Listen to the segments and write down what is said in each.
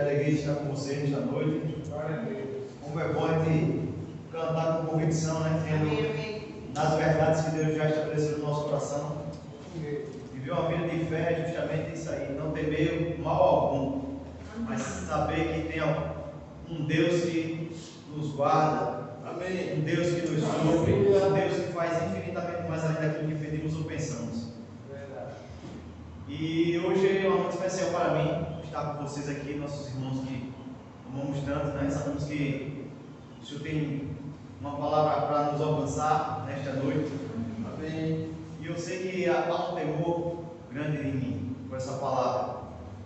alegria de estar com vocês nesta noite. Como é bom a gente cantar com convicção, né? Tendo nas verdades que Deus já estabeleceu no nosso coração. Viver uma vida de fé é justamente isso aí, não temer mal algum, mas saber que tem um Deus que nos guarda. Amém. Um Deus que nos supre, um Deus que faz infinitamente mais além daquilo que pedimos ou pensamos. Verdade. E hoje é uma noite especial para mim estar com vocês aqui, nossos irmãos que amamos tanto, né? Sabemos que o Senhor tem uma palavra para nos alcançar nesta noite. Amém. E eu sei que há um temor grande em mim com essa palavra.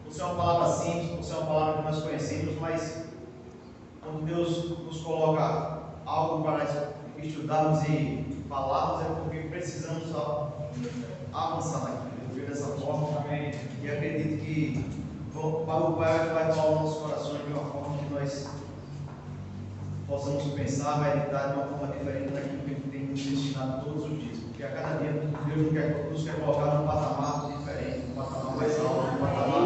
Por ser uma palavra simples, por ser uma palavra que nós conhecemos, mas quando Deus nos coloca algo para estudarmos e falarmos, é porque precisamos avançar naquilo. Eu vejo dessa forma também e acredito que para o Pai vai falar os nossos corações de uma forma que nós possamos pensar, meditar de uma forma diferente daquilo que Ele tem nos ensinado todos os dias. Porque a cada dia Deus nos quer colocar num patamar diferente, num patamar mais alto, num patamar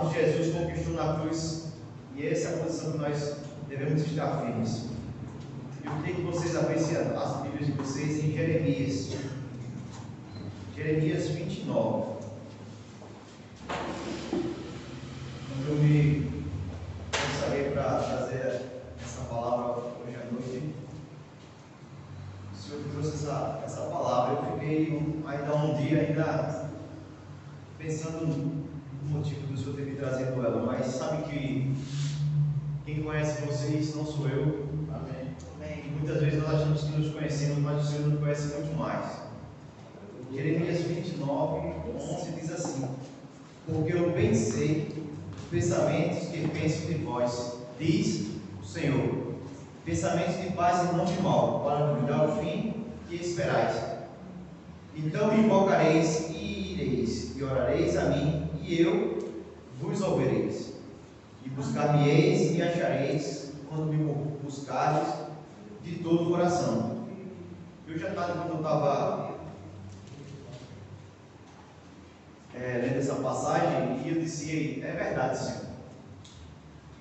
onde Jesus conquistou na cruz. E essa é a posição que nós devemos estar firmes. Eu queria que vocês abrissem as Bíblias de vocês em Jeremias. Jeremias 29. Eu me gostaria para trazer essa palavra hoje à noite. O Senhor trouxe essa palavra. Eu fiquei ainda um dia pensando no motivo do Senhor ter me trazido ela, mas sabe que quem conhece vocês não sou eu. Amém. Amém. Muitas vezes nós achamos que nos conhecemos, mas o Senhor nos conhece muito mais. Jeremias 29, 11 diz assim: porque eu pensei pensamentos que penso de vós, diz o Senhor, pensamentos de paz e não de mal, para vos dar o fim que esperais. Então me invocareis e ireis, e orareis a mim, e eu vos ouvireis. E buscar-me-eis e me achareis, quando me buscardes de todo o coração. Eu já estava, quando eu estava lendo essa passagem, e eu disse: é verdade, Senhor.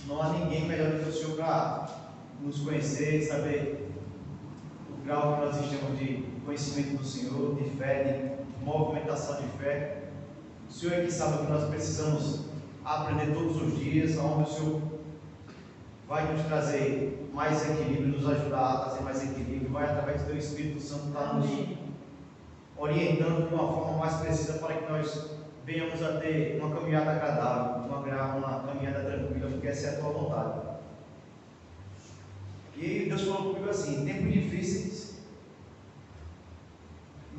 Não há ninguém melhor do que o Senhor para nos conhecer e saber o grau que nós estamos de conhecimento do Senhor, de fé, de movimentação de fé. O Senhor é que sabe o que nós precisamos aprender todos os dias, onde o Senhor vai nos trazer mais equilíbrio, nos ajudar a trazer mais equilíbrio, vai através do Teu Espírito Santo estar nos orientando de uma forma mais precisa para que nós venhamos a ter uma caminhada agradável, uma caminhada tranquila, porque essa é a Tua vontade. E Deus falou comigo assim: tempos difíceis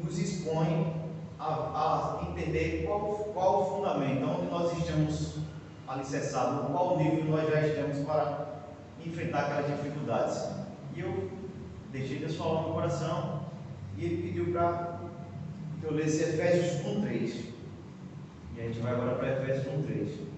nos expõem a entender qual o fundamento, onde nós estamos alicerçados, qual nível nós já estamos para enfrentar aquelas dificuldades. E eu deixei Deus falar no meu coração, e Ele pediu para que eu lesse Efésios 1:3. E a gente vai agora para Efésios 1:3.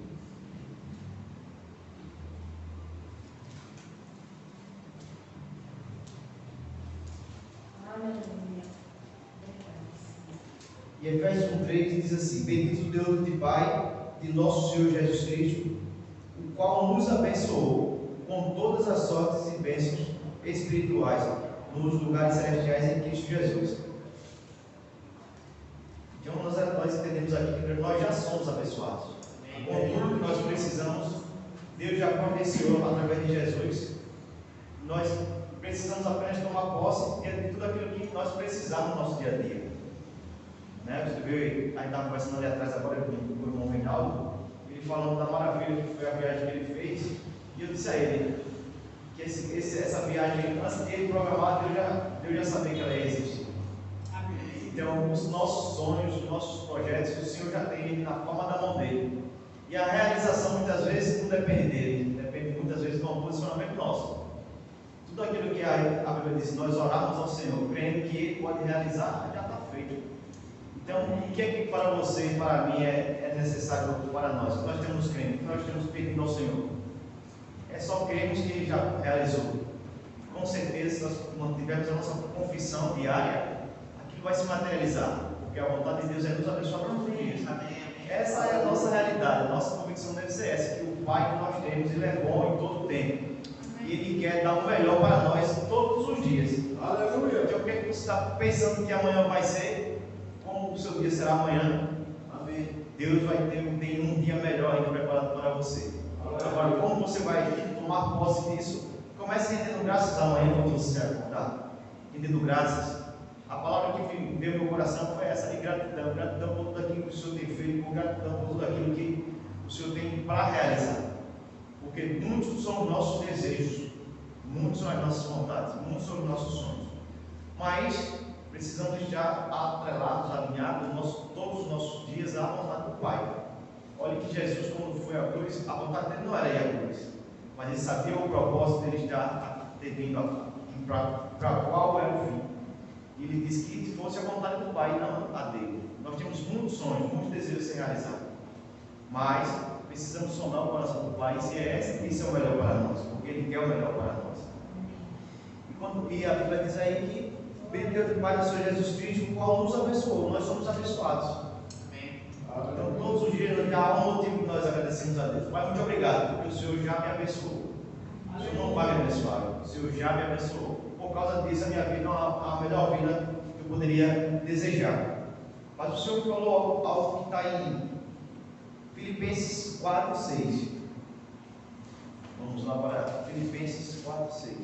E Efésios 1:3 diz assim: bendito Deus e Pai de nosso Senhor Jesus Cristo, o qual nos abençoou com todas as sortes e bênçãos espirituais nos lugares celestiais em Cristo Jesus. Então nós entendemos aqui que nós já somos abençoados. Com tudo que nós precisamos, Deus já providenciou através de Jesus. Nós precisamos apenas tomar posse de tudo aquilo que nós precisamos no nosso dia a dia. Você viu, aí estava conversando ali atrás agora com o irmão Reinaldo, ele falando da maravilha que foi a viagem que ele fez, e eu disse a ele que essa viagem, antes dele programar, Deus já sabia que ela ia existir. Então, os nossos sonhos, os nossos projetos, o Senhor já tem na palma da mão dele. E a realização muitas vezes não depende dele, depende muitas vezes do posicionamento nosso. Tudo aquilo que a Bíblia diz, nós orarmos ao Senhor, crendo que Ele pode realizar, já está feito. Então, o que é que para você e para mim é necessário para nós? Que nós temos crendo, que nós temos pedido ao Senhor. É só cremos que Ele já realizou. Com certeza, se nós mantivermos a nossa confissão diária, aquilo vai se materializar. Porque a vontade de Deus é nos abençoar todos os dias. É Essa é a nossa realidade, a nossa convicção deve ser essa, que o Pai que nós temos, Ele é bom em todo o tempo. E Ele quer dar o melhor para nós todos os dias. Aleluia! Então, o que é que você está pensando que amanhã vai ser? Como o seu dia será amanhã? Amém. Deus vai ter um dia melhor ainda preparado para você. Agora, como você vai tomar posse disso? Comece rendendo graças amanhã quando você se acordar. Rendendo graças. A palavra que veio no meu coração foi essa de gratidão. Gratidão por tudo aquilo que o Senhor tem feito, por gratidão por tudo aquilo que o Senhor tem para realizar. Porque muitos são os nossos desejos, muitos são as nossas vontades, muitos são os nossos sonhos. Mas precisamos estar atrelados, alinhados todos os nossos dias à vontade do Pai. Olha que Jesus, quando foi à cruz, a vontade dele não era ir à cruz, mas ele sabia o propósito dele estar devendo para qual era o fim. E ele disse que fosse a vontade do Pai, não a dele. Nós temos muitos sonhos, muitos desejos a ser realizados, mas precisamos sondar o coração do Pai se esse é o melhor para nós, porque Ele quer o melhor para nós. E a Bíblia diz aí que bendito o Pai do Senhor Jesus Cristo, o qual nos abençoou, nós somos abençoados. Amém. Então todos os dias já há um motivo que nós agradecemos a Deus. Pai, muito obrigado, porque o Senhor já me abençoou. O Senhor não vai me abençoar, o Senhor já me abençoou. Por causa disso, a minha vida é a melhor vida que eu poderia desejar. Mas o Senhor falou algo que está em Filipenses 4, 6. Vamos lá para Filipenses 4, 6.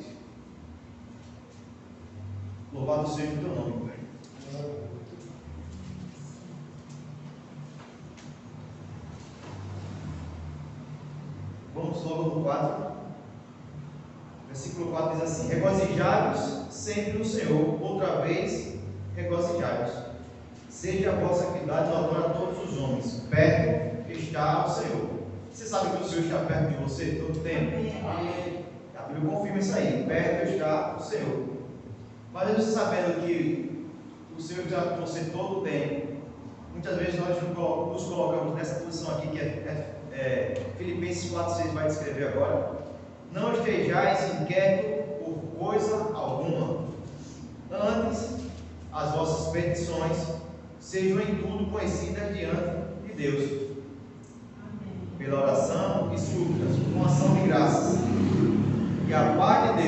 Louvado seja o teu nome, Pai. Vamos logo no 4. Versículo 4 diz assim: regozijai-vos sempre no Senhor, outra vez regozijai-vos. Seja a vossa atividade notória a todos os homens, perto está o Senhor. Você sabe que o Senhor está perto de você todo o tempo? Amém. A Bíblia confirma isso aí, perto está o Senhor. Mas você sabendo que o Senhor está com você todo o tempo, muitas vezes nós nos colocamos nessa posição aqui que Filipenses 4,6 vai descrever agora. Não estejais inquietos por coisa alguma, antes as vossas petições sejam em tudo conhecidas diante de Deus. Amém. Pela oração e súplicas, com ação de graças. E a paz de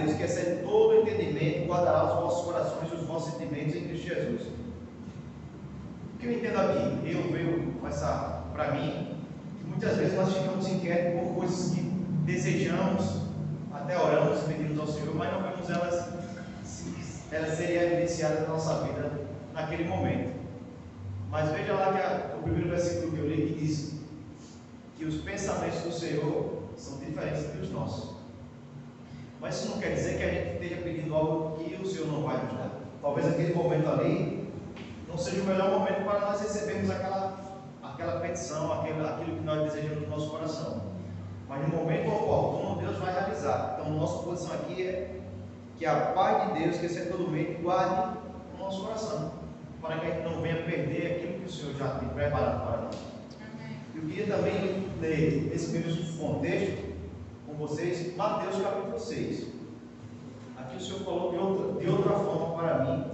Deus, que excede todo o entendimento, guardará os vossos corações e os vossos sentimentos em Cristo Jesus. O que eu entendo aqui? Eu vejo para mim, que muitas vezes nós ficamos inquietos por coisas que desejamos, até oramos, pedimos ao Senhor, mas não vemos elas serem evidenciadas na nossa vida naquele momento. Mas veja lá que o primeiro versículo que eu li que diz que os pensamentos do Senhor são diferentes dos nossos. Mas isso não quer dizer que a gente esteja pedindo algo que o Senhor não vai nos dar. Talvez aquele momento ali não seja o melhor momento para nós recebermos aquela petição, aquilo que nós desejamos no nosso coração. Mas no momento oportuno, Deus vai realizar. Então, nossa posição aqui é que a paz de Deus, que excede todo medo, guarde o nosso coração, para que a gente não venha perder aquilo que o Senhor já tem preparado para nós. Eu queria também ler esse mesmo contexto com vocês, Mateus capítulo 6. Aqui o Senhor falou de outra forma para mim,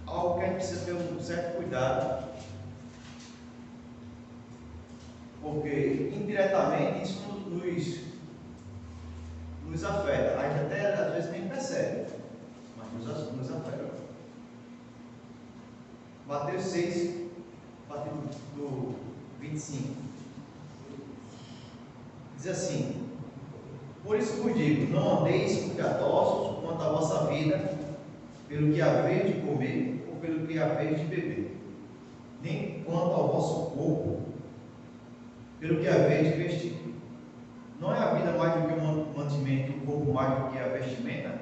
algo que a gente precisa ter um certo cuidado, porque indiretamente isso nos afeta. A gente até às vezes nem percebe, mas nos afeta. Mateus 6, a partir do 25, diz assim: por isso vos digo, não andeis cuidadosos quanto à vossa vida, pelo que haveis de comer ou pelo que haveis de beber, nem quanto ao vosso corpo, pelo que haveis de vestir. Não é a vida mais do que o mantimento, o corpo mais do que a vestimenta?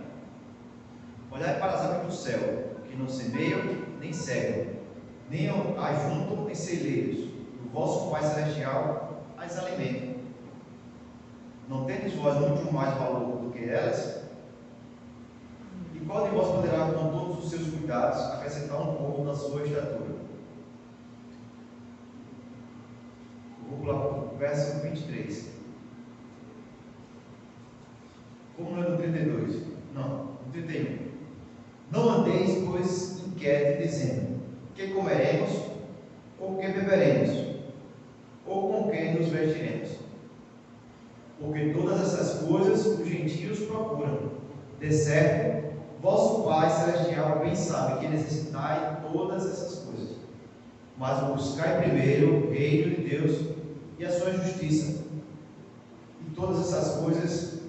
Olhai para as aves do céu, que não semeiam nem cegam, nem ajuntam em celeiros, e o vosso Pai Celestial as alimenta. Não tendes vós muito mais valor do que elas? E qual de vós poderá, com todos os seus cuidados, acrescentar um pouco da sua estatura? Vou pular para o verso 23. Vamos ler no 32. Não, no 31. Não andeis, pois, inquietos, dizendo: que comeremos, ou que beberemos, ou com que nos vestiremos. Porque todas essas coisas os gentios procuram. De certo, vosso Pai Celestial bem sabe que necessitai todas essas coisas. Mas buscai primeiro o reino de Deus e a sua justiça, e todas essas coisas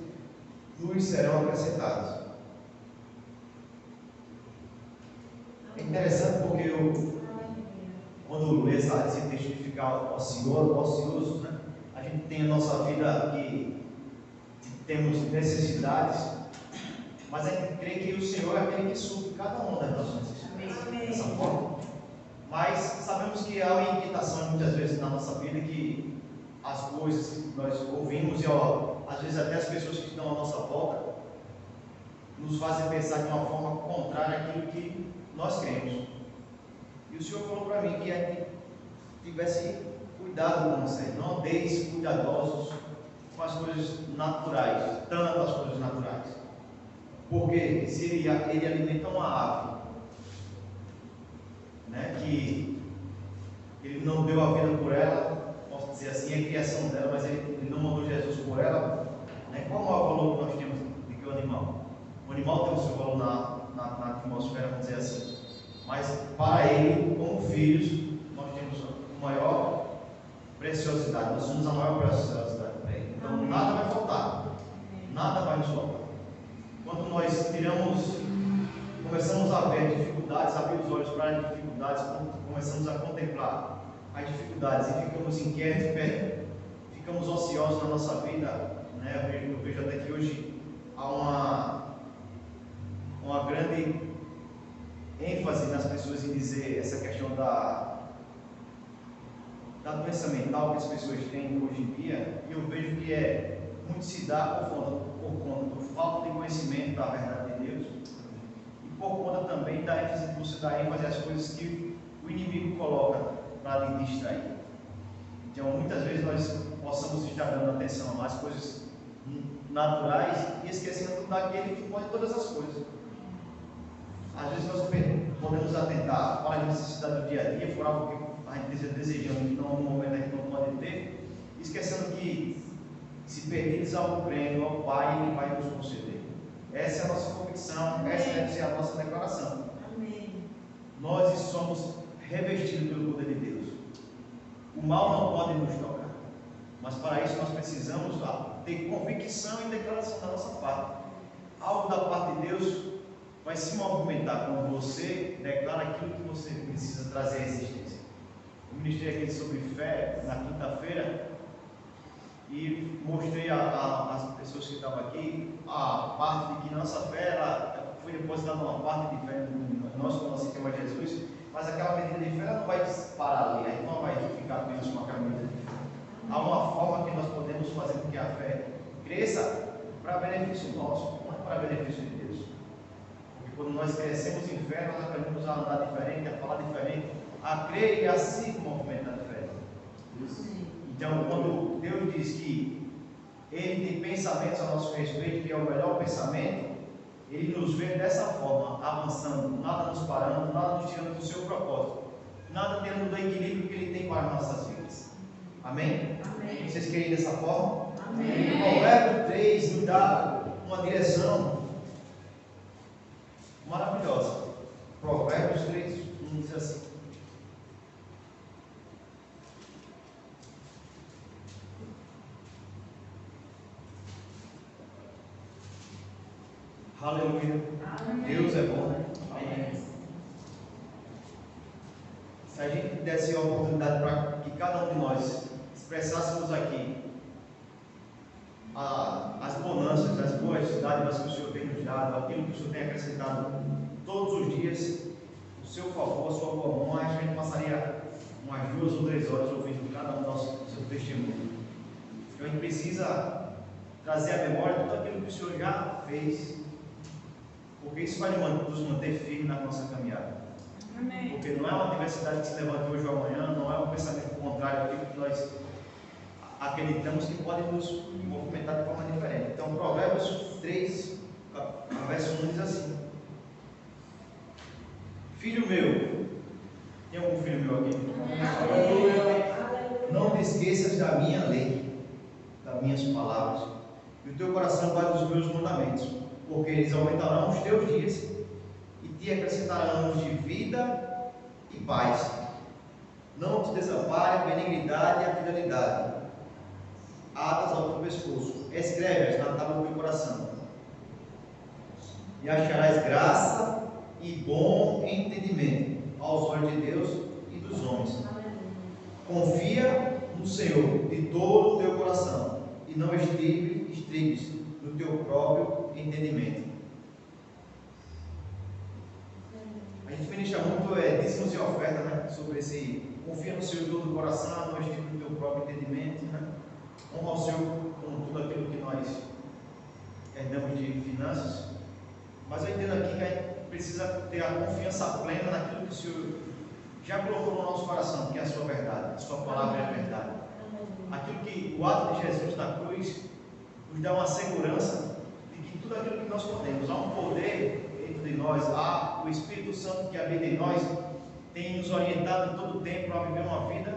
nos serão acrescentadas. É interessante porque quando lê esse texto de ficar ocioso, né? A gente tem a nossa vida que temos necessidades, mas a gente crê que o Senhor é aquele que supre cada uma das nossas necessidades dessa forma. Mas sabemos que há uma inquietação muitas vezes na nossa vida, que as coisas que nós ouvimos e às vezes até as pessoas que estão à nossa volta nos fazem pensar de uma forma contrária àquilo que nós cremos. E o Senhor falou para mim que a gente tivesse cuidado com isso aí, não andeis cuidadosos com as coisas naturais, tanto as coisas naturais, porque se ele alimenta uma ave, né, que ele não deu a vida por ela, posso dizer assim, é a criação dela, mas ele não mandou Jesus por ela, né? Qual é o valor que nós temos de que o animal? O animal tem o seu valor na atmosfera, vamos dizer assim, mas para ele, como filhos, nós temos a maior preciosidade, nós somos a maior preciosidade para ele. Então nada vai faltar, nada vai nos faltar. Quando nós começamos a ver dificuldades, abrir os olhos para as dificuldades, começamos a contemplar as dificuldades e ficamos inquietos, ficamos ociosos na nossa vida, né? Eu vejo até que hoje há uma grande ênfase nas pessoas em dizer essa questão da doença mental que as pessoas têm hoje em dia, e eu vejo que muito se dá por conta do falta de conhecimento da verdade de Deus, e por conta também da ênfase que você dá ênfase às coisas que o inimigo coloca para lhe distrair. Então muitas vezes nós possamos estar dando atenção às coisas naturais e esquecendo daquele que pode todas as coisas. Às vezes nós podemos atentar para a necessidade do dia a dia, for algo que a gente esteja desejando, que no momento a gente não pode ter, esquecendo que se pedires algo crendo ao Pai, Ele vai nos conceder. Essa é a nossa convicção, essa deve ser a nossa declaração. Amém. Nós somos revestidos pelo poder de Deus. O mal não pode nos tocar, mas para isso nós precisamos ter convicção e declaração da nossa parte. Algo da parte de Deus vai se movimentar quando você declara aquilo que você precisa trazer à existência. Eu ministrei aqui sobre fé na quinta-feira e mostrei às pessoas que estavam aqui a parte de que nossa fé foi depositada uma parte de fé no nosso sistema de Jesus, mas aquela medida de fé ela não vai parar ali, a gente não vai ficar apenas com aquela medida de fé. Há uma forma que nós podemos fazer com que a fé cresça para benefício nosso, não para benefício de Deus. Porque quando nós crescemos em fé, nós aprendemos a andar diferente, a falar diferente, a crer e a se movimentar diferente. Então, quando Deus diz que Ele tem pensamentos a nosso respeito, que é o melhor pensamento, Ele nos vê dessa forma, avançando, nada nos parando, nada nos tirando do seu propósito, nada tirando do equilíbrio que Ele tem para as nossas vidas. Amém? Amém. Vocês querem dessa forma? Amém. O Provérbio 3 nos dá uma direção maravilhosa. Provérbios 3 diz assim: aleluia. Amém. Deus é bom. Amém. Se a gente desse a oportunidade para que cada um de nós expressássemos aqui as bonanças, as boas dádivas que o Senhor tem nos dado, aquilo que o Senhor tem acrescentado todos os dias, o seu favor, a sua boa mão, a gente passaria umas 2 ou 3 horas ouvindo cada um do seu testemunho. Então a gente precisa trazer à memória tudo aquilo que o Senhor já fez, porque isso vai nos manter firmes na nossa caminhada. Amém. Porque não é uma adversidade que se levanta hoje ou amanhã, não é um pensamento contrário àquilo que nós acreditamos que pode nos movimentar de forma diferente. Então, Provérbios 3, verso 1 diz assim: Filho meu, Tem algum filho meu aqui? Não te esqueças da minha lei, das minhas palavras, e o teu coração guarda os meus mandamentos, porque eles aumentarão os teus dias e te acrescentarão anos de vida e paz. Não te desampare a benignidade e a fidelidade, atas ao teu pescoço, escreve-as na tábua do teu coração, e acharás graça e bom entendimento aos olhos de Deus e dos homens. Confia no Senhor de todo o teu coração e não estribes no teu próprio entendimento. A gente ministra muito dízimos e oferta, né? Sobre esse confia no Senhor de todo o coração, não estribe no teu próprio entendimento, né? Honra ao Senhor com tudo aquilo que nós herdamos de finanças. Mas eu entendo aqui que a gente precisa ter a confiança plena naquilo que o Senhor já colocou no nosso coração, que é a sua verdade, a sua palavra é a verdade. Aquilo que o ato de Jesus na cruz nos dá uma segurança de que tudo aquilo que nós podemos, há um poder dentro de nós, há o Espírito Santo que habita em nós, tem nos orientado em todo o tempo a viver uma vida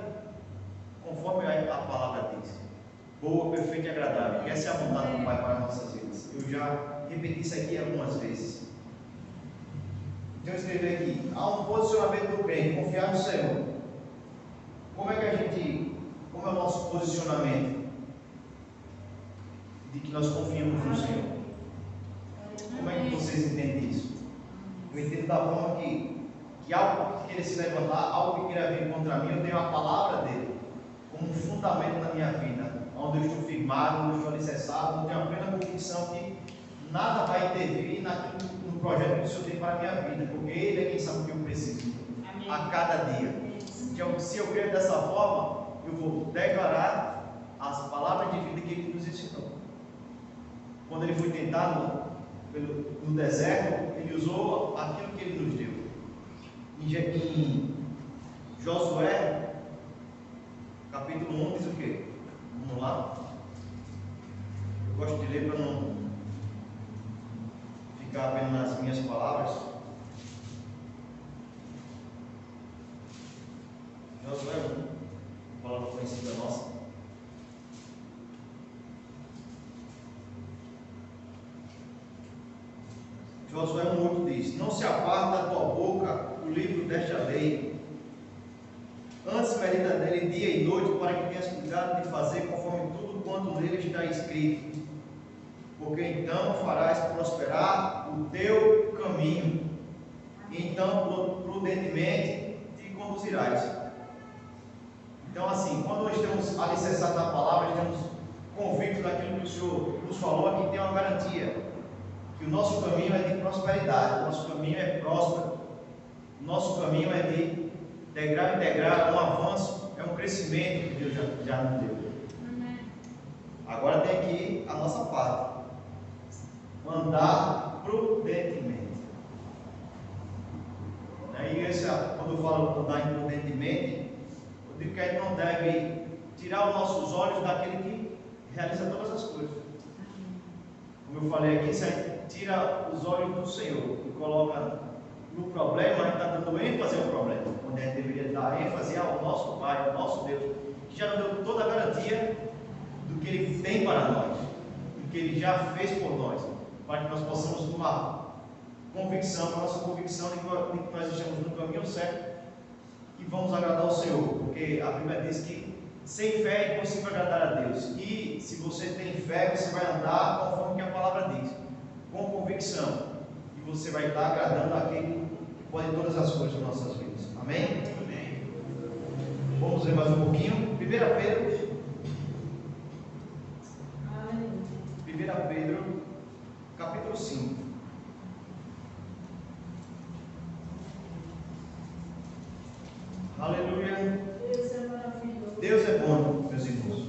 conforme a palavra diz. Boa, perfeita e agradável. Essa é a vontade do Pai para as nossas vidas. Eu já repeti isso aqui algumas vezes. Então eu escrevi aqui, há um posicionamento do crente, confiar no Senhor. Como é o nosso posicionamento? De que nós confiamos no Senhor. Como é que vocês entendem isso? Eu entendo da forma que algo que queira se levantar, algo que queira vir contra mim, eu tenho a palavra dele como um fundamento na minha vida, onde eu estou firmado, onde eu estou alicerçado, eu tenho a plena convicção que nada vai intervir no projeto que o Senhor tem para a minha vida, porque Ele é quem sabe o que eu preciso. Amém. A cada dia. Então, se eu creio dessa forma, eu vou declarar as palavras de vida que Ele nos ensinou. Quando Ele foi tentado no deserto, Ele usou aquilo que Ele nos deu. Em Josué, capítulo 1, diz o quê? Vamos lá. Eu gosto de ler para não ficar apenas nas minhas palavras. Josué 1, palavra conhecida nossa. Josué 1,8 diz: não se aparta da tua boca o livro desta lei, antes medita nele dia e noite, para que tenhas cuidado de fazer conforme tudo quanto nele está escrito, porque então farás prosperar o teu caminho, e então prudentemente te conduzirás. Então, assim, quando nós estamos alicerçados na palavra, estamos convictos daquilo que o Senhor nos falou, aqui tem uma garantia, que o nosso caminho é de prosperidade, o nosso caminho é próspero, o nosso caminho é de degrau em degrau, um avanço, é um crescimento que Deus já nos deu. Agora tem aqui a nossa parte, andar prudentemente. E quando eu falo andar imprudentemente, eu digo que a gente não deve tirar os nossos olhos daquele que realiza todas as coisas. Como eu falei aqui, se a gente tira os olhos do Senhor e coloca no problema, a gente está dando ênfase ao problema, quando a gente deveria dar ênfase ao nosso Pai, ao nosso Deus, que já nos deu toda a garantia do que Ele tem para nós, do que Ele já fez por nós, para que nós possamos tomar convicção, a nossa convicção de que nós estamos no caminho certo e vamos agradar ao Senhor, porque a Bíblia diz que sem fé é impossível agradar a Deus, e se você tem fé, você vai andar conforme que a palavra diz, com convicção, e você vai estar agradando aquele que pode todas as coisas nas nossas vidas. Amém? Amém. Vamos ler mais um pouquinho. 1 Pedro, capítulo 5. Aleluia. Deus é maravilhoso. Deus é bom, meus irmãos.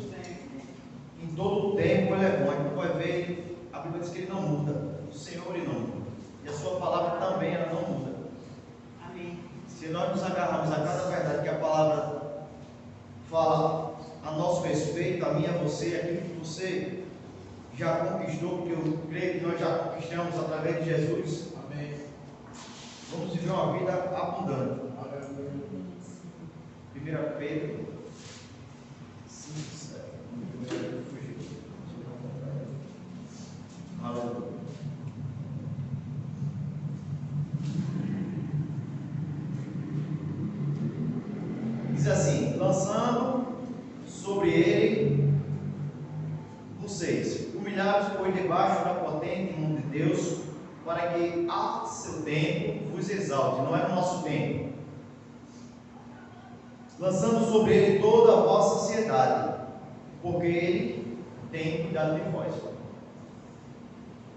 Em todo o tempo Ele é bom. Então vai ver, a Bíblia diz que Ele não muda. O Senhor Ele não muda. E a sua palavra também ela não muda. Amém. Se nós nos agarrarmos a cada verdade que a palavra fala a nosso respeito, a mim, a você, aquilo que você já conquistou, porque eu creio que nós já conquistamos através de Jesus. Amém. Vamos viver uma vida abundante. 1 Pedro 5:7. Aleluia. Diz assim: lançando sobre ele vocês, humilhados, pois debaixo da potente mão de Deus, para que a seu tempo vos exalte. Não é no nosso tempo. Lançando sobre ele toda a vossa ansiedade, porque ele tem cuidado de vós.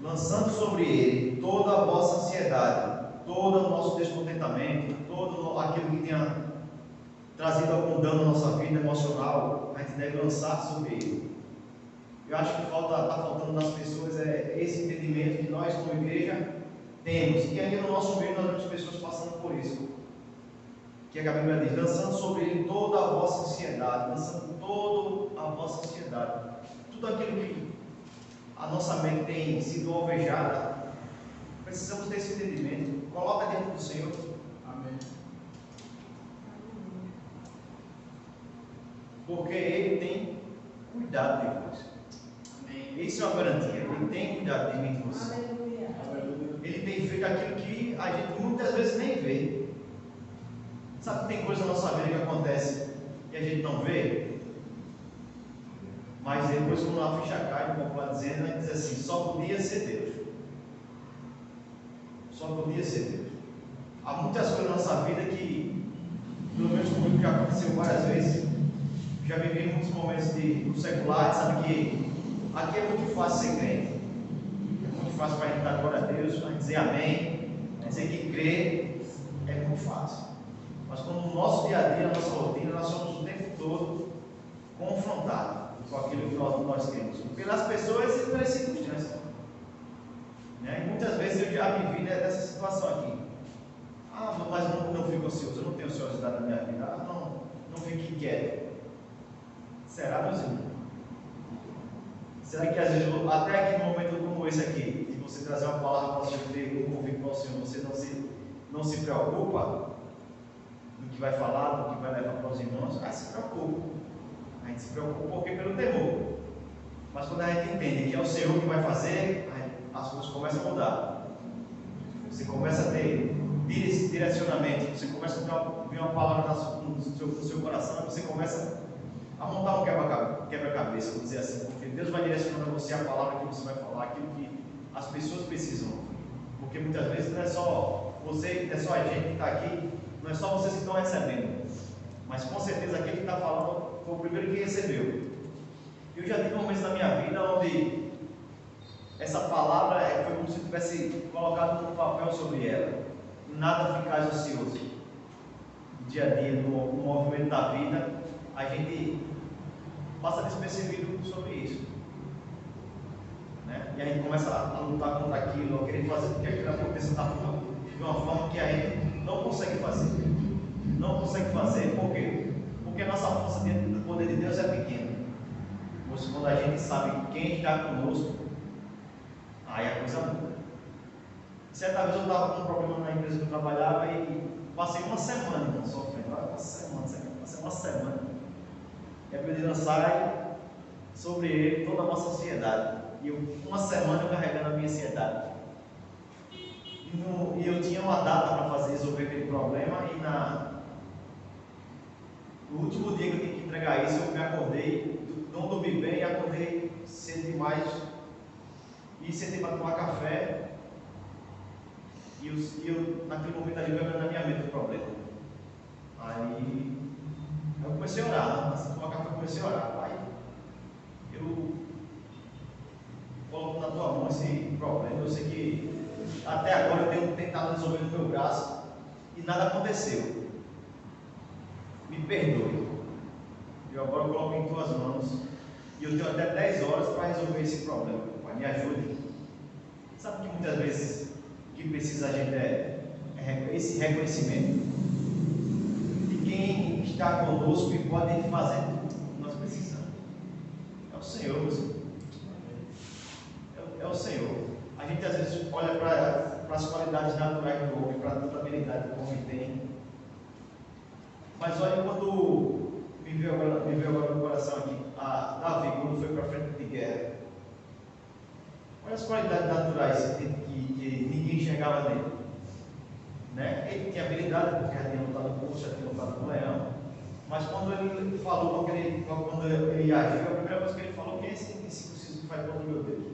Lançando sobre ele toda a vossa ansiedade, todo o nosso descontentamento, todo aquilo que tenha trazido algum dano à nossa vida emocional, a gente deve lançar sobre ele. Eu acho que está faltando nas pessoas esse entendimento que nós, como igreja, temos, e aqui no nosso meio nós vemos pessoas passando por isso, que a Bíblia diz: lançando sobre ele toda a vossa ansiedade, lançando toda a vossa ansiedade, tudo aquilo que a nossa mente tem sido alvejada, precisamos ter esse entendimento. Coloca dentro do Senhor. Amém. Porque ele tem cuidado de vós. Isso é uma garantia. Ele tem cuidado de mim e de você. Aleluia. Ele tem feito aquilo que a gente muitas vezes nem vê. Sabe que tem coisa na nossa vida que acontece que a gente não vê? Mas depois, quando a ficha cai, como está dizendo, ele diz assim: só podia ser Deus. Só podia ser Deus. Há muitas coisas na nossa vida que, pelo menos comigo, já aconteceu várias vezes. Já vivi muitos momentos do secular, sabe que aqui é muito fácil ser crente. É muito fácil para a gente dar glória a Deus, para dizer amém, dizer que crê, é muito fácil. Mas quando no nosso dia a dia, na nossa rotina, nós somos o tempo todo confrontados com aquilo que nós temos, pelas pessoas e pelas circunstâncias. Né? E muitas vezes eu já vivi dessa situação aqui. Mas não fico ansioso, eu não tenho ansiosidade na minha vida. Não fique inquieto. Será, meus irmãos? Será que às vezes, até aqui no momento como esse aqui, de você trazer uma palavra para o Senhor, ter um convite para o Senhor, você não se preocupa do que vai falar, do que vai levar para os irmãos? Se preocupa. A gente se preocupa porque pelo temor. Mas quando a gente entende que é o Senhor que vai fazer, as coisas começam a mudar. Você começa a ter direcionamento, você começa a ver uma palavra no seu coração, e você começa a montar um quebra-cabeça, vamos dizer assim, porque Deus vai direcionando a você a palavra que você vai falar, aquilo que as pessoas precisam. Porque muitas vezes não é só você, não é só a gente que está aqui, não é só vocês que estão recebendo, mas com certeza aquele que está falando foi o primeiro que recebeu. Eu já tive momentos na minha vida onde essa palavra foi como se tivesse colocado um papel sobre ela. Nada ficar ansioso. No dia a dia, no movimento da vida, a gente passa despercebido sobre isso. Né? E a gente começa a lutar contra aquilo, a querer fazer com que aquilo aconteça de uma forma que a gente não consegue fazer. Não consegue fazer, por quê? Porque a nossa força dentro do poder de Deus é pequena. Mas quando a gente sabe quem está conosco, aí a coisa muda. Certa vez eu estava com um problema na empresa que eu trabalhava e passei uma semana sofrendo. Passei uma semana. E a Bíblia sai sobre ele toda a nossa ansiedade. E uma semana eu carregando a minha ansiedade. E eu tinha uma data para resolver aquele problema. E no último dia que eu tinha que entregar isso, eu me acordei, não dormi bem, acordei cedo demais. E sentei para tomar café. E eu naquele momento ali, veio na minha mente o problema. Aí eu comecei a orar, assim, tomar café, eu comecei a orar. Pai, eu coloco na tua mão esse problema. Eu sei que até agora eu tenho tentado resolver no meu braço e nada aconteceu. Me perdoe. Eu agora coloco em tuas mãos. E eu tenho até 10 horas para resolver esse problema. Pai, me ajude. Sabe que muitas vezes o que precisa a gente é esse reconhecimento de quem está conosco e pode fazer tudo que nós precisamos. É o Senhor, meus irmãos. É o Senhor. A gente às vezes olha para as qualidades naturais do homem, para a toda habilidade que o homem tem. Mas olha quando me veio agora no coração aqui, a Davi, quando foi para frente de guerra. Olha as qualidades naturais que ninguém enxergava nele. Né? Ele tinha habilidade, porque já tinha lutado com o urso, já tinha lutado com o leão. Mas quando ele falou, quando ele agiu, a primeira coisa que ele falou: quem é esse incircunciso que faz contra o meu Deus?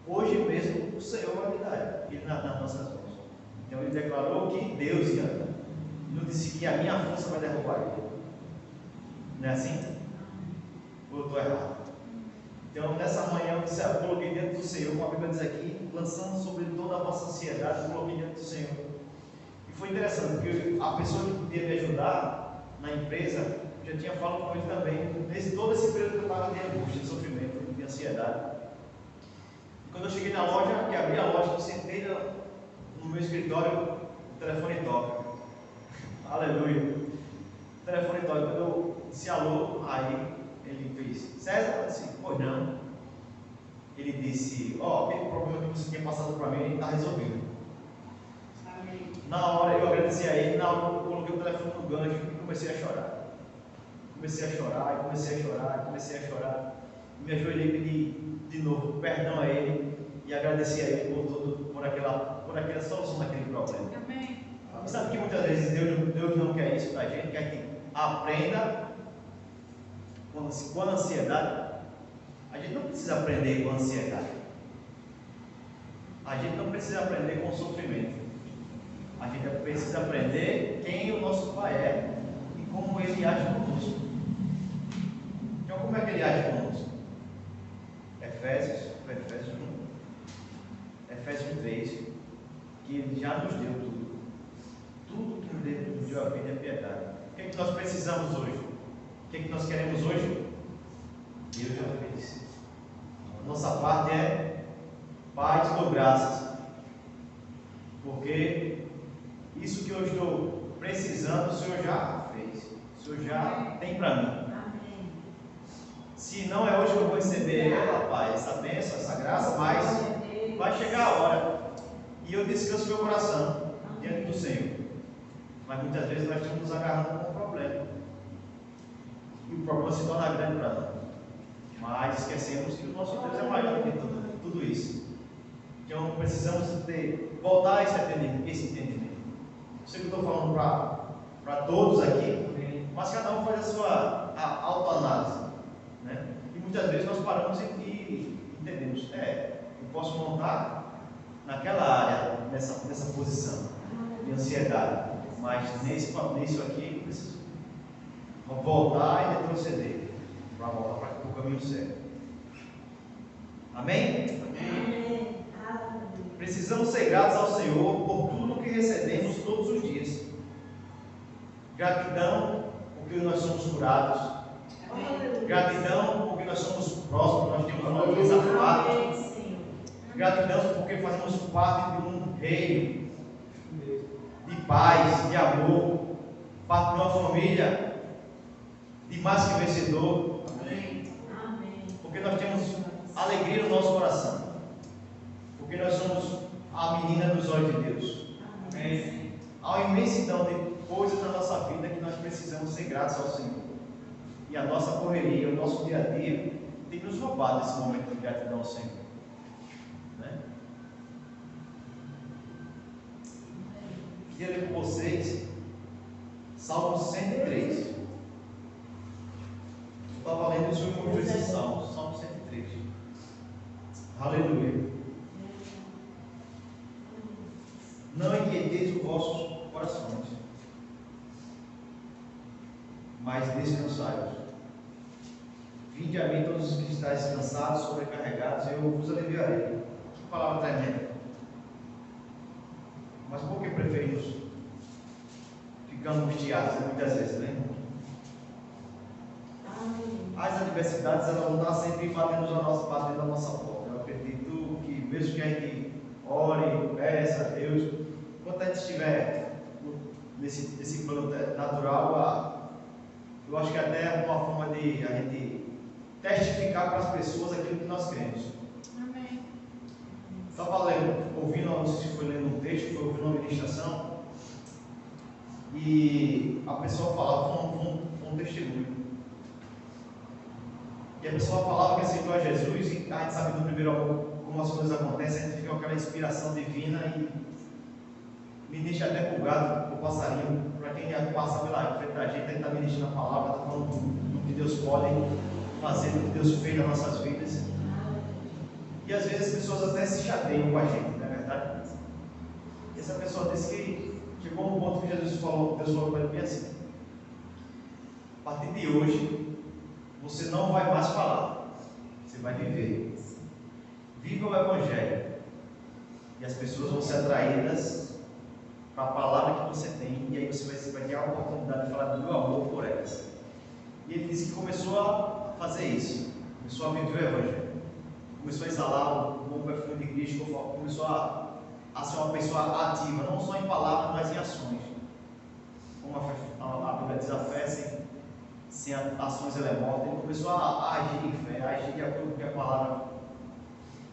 Hoje mesmo o Senhor vai me dar ele nas nossas mãos. Então ele declarou que Deus ia dar. Não disse que a minha força vai derrubar ele. Não é assim? Ou eu estou errado? Então nessa manhã eu coloquei dentro do Senhor, como a Bíblia diz aqui, lançando sobre toda a vossa ansiedade, eu coloquei dentro do Senhor. E foi interessante, porque a pessoa que podia me ajudar na empresa, já tinha falado com ele também, todo esse período que eu estava de angústia, de sofrimento, de ansiedade. E quando eu cheguei na loja, que abri a loja, eu sentei no meu escritório, o telefone toca. Aleluia. O telefone toca. Quando eu disse alô, aí ele fez: César? Eu disse: pois não. Ele disse: aquele problema que você tinha passado para mim, ele está resolvido. Amém. Na hora eu agradeci a ele, na hora eu coloquei o telefone no gancho e comecei a chorar. Comecei a chorar. Me ajoelhei e pedi de novo perdão a ele e agradeci a ele por aquela solução daquele problema. Amém. E sabe que muitas vezes Deus não quer isso para a gente, quer que aprenda com a ansiedade. A gente não precisa aprender com a ansiedade. A gente não precisa aprender com o sofrimento. A gente precisa aprender quem o nosso Pai é e como Ele age conosco. Então, como é que Ele age conosco? Efésios 3, que Ele já nos deu tudo. Tudo que nos deu a vida é piedade. O que é que nós precisamos hoje? O que é que nós queremos hoje? Deus já fez. Nossa parte é: Pai, te dou graças, porque isso que eu estou precisando, o Senhor já fez, o Senhor já tem para mim. Amém. Se não é hoje que eu vou receber ela, Pai, essa bênção, essa graça, mas vai chegar a hora e eu descanso meu coração diante do Senhor. Mas muitas vezes nós estamos nos agarrando com um problema e o problema se torna grande para nós. Mas esquecemos que o nosso Deus é maior do que tudo isso. Então precisamos voltar a esse entendimento. Eu sei que eu estou falando para todos aqui, mas cada um faz a sua autoanálise. Né? E muitas vezes nós paramos e entendemos: eu posso montar naquela área, nessa posição de ansiedade, mas nisso aqui eu preciso voltar e retroceder para voltar para o caminho certo. Amém? Amém. Precisamos ser gratos ao Senhor por tudo que recebemos todos os dias. Gratidão porque nós somos curados. Amém. Gratidão porque nós somos próximos, nós temos uma mesa farta. Gratidão porque fazemos parte de um reino de paz, de amor, parte de uma família de mais que vencedor. Amém. Porque nós temos alegria no nosso coração. Porque nós somos a menina dos olhos de Deus. Amém. Há uma imensidão de coisas na nossa vida que nós precisamos ser gratos ao Senhor. E a nossa correria, o nosso dia a dia tem nos roubado esse momento de gratidão ao Senhor. Né? Queria ler com vocês Salmo 103. Eu estava lendo os últimos dois salmos. Salmo 103. Aleluia. Não inquieteis os vossos corações, mas descansai-vos. Vinde a mim todos os que estáis cansados, sobrecarregados, e eu vos aliviarei. Que palavra tremenda. Mas por que preferimos ficar angustiados muitas vezes, né? As adversidades, elas vão estar sempre batendo da nossa porta. Eu acredito que mesmo que a gente ore, peça a Deus, enquanto a gente estiver nesse plano natural, eu acho que até é uma forma de a gente testificar para as pessoas aquilo que nós cremos. Amém. Estava ouvindo, não sei se foi lendo um texto, foi ouvindo uma ministração, e a pessoa falava um testemunho. E a pessoa falava que aceitou a Jesus, e a gente sabe no primeiro amor como as coisas acontecem, a gente fica com aquela inspiração divina e me deixa até pulgado o passarinho. Para quem passa pela frente da gente, ele está ministrando a palavra, está falando do que Deus pode fazer, do que Deus fez nas nossas vidas. E às vezes as pessoas até se chateiam com a gente, não é verdade? E essa pessoa disse que chegou um ponto que Jesus falou, Deus falou para ele bem assim: a partir de hoje, você não vai mais falar, você vai viver. Viva o Evangelho. E as pessoas vão ser atraídas para a palavra que você tem, e aí você vai ter a oportunidade de falar do meu amor por elas. E ele disse que começou a fazer isso, começou a viver o Evangelho, começou a exalar o bom perfume de Cristo, começou a ser uma pessoa ativa, não só em palavras, mas em ações. Como a Bíblia diz, a fé sem ações ela é morta. Ele começou a agir em fé, a agir de acordo com a palavra.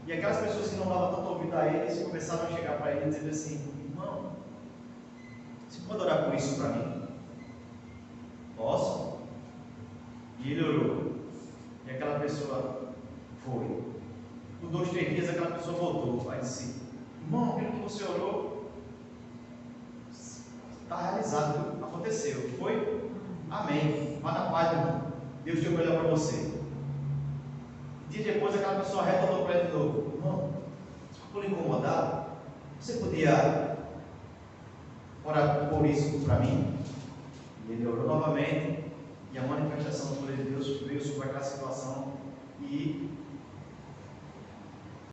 E aquelas pessoas que não davam tanto ouvido a eles começaram a chegar para ele e dizer assim: irmão, você pode orar por isso para mim? Posso? E ele orou. E aquela pessoa foi. Por 2, 3 dias aquela pessoa voltou. Aí disse: irmão, aquilo que você orou está realizado, aconteceu. Foi? Amém. Vá na paz, irmão. Deus deu o melhor para você. E dias depois aquela pessoa retornou para ele de novo: irmão, só por incomodar, você podia orar por isso para mim? E ele orou novamente, e a manifestação do poder de Deus veio sobre aquela situação, e